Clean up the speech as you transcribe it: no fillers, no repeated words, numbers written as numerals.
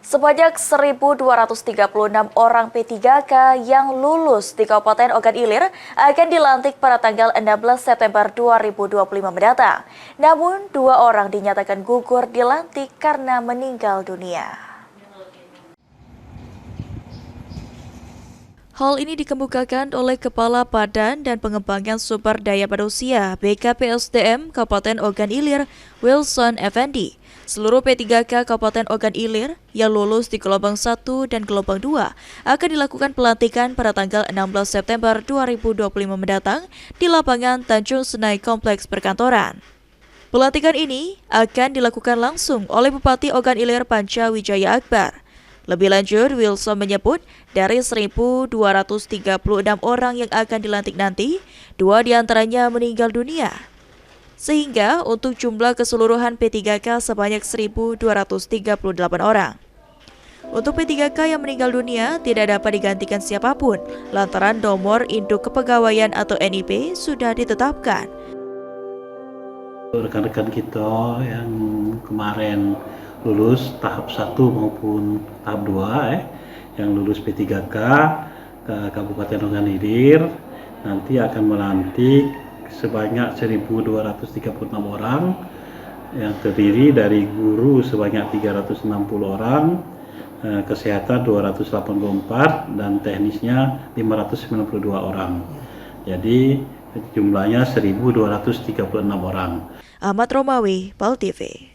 Sebanyak 1.236 orang P3K yang lulus di Kabupaten Ogan Ilir akan dilantik pada tanggal 16 September 2025 mendatang. Namun, 2 orang dinyatakan gugur dilantik karena meninggal dunia. Hal ini dikemukakan oleh Kepala Badan dan Pengembangan Sumber Daya Manusia BKPSDM Kabupaten Ogan Ilir, Wilson Effendi. Seluruh P3K Kabupaten Ogan Ilir yang lulus di gelombang 1 dan gelombang 2 akan dilakukan pelantikan pada tanggal 16 September 2025 mendatang di lapangan Tanjung Senai Kompleks Perkantoran. Pelantikan ini akan dilakukan langsung oleh Bupati Ogan Ilir Panca Wijaya Akbar. Lebih lanjut, Wilson menyebut dari 1.236 orang yang akan dilantik nanti, 2 diantaranya meninggal dunia. Sehingga untuk jumlah keseluruhan P3K sebanyak 1.238 orang. Untuk P3K yang meninggal dunia tidak dapat digantikan siapapun, lantaran nomor induk kepegawaian atau NIP sudah ditetapkan. Rekan-rekan kita yang kemarin lulus tahap 1 maupun tahap 2 yang lulus P3K ke Kabupaten Ogan Ilir nanti akan melantik sebanyak 1.236 orang yang terdiri dari guru sebanyak 360 orang, kesehatan 284 dan teknisnya 592 orang. Jadi jumlahnya 1.236 orang. Ahmad Romawi, PAL TV.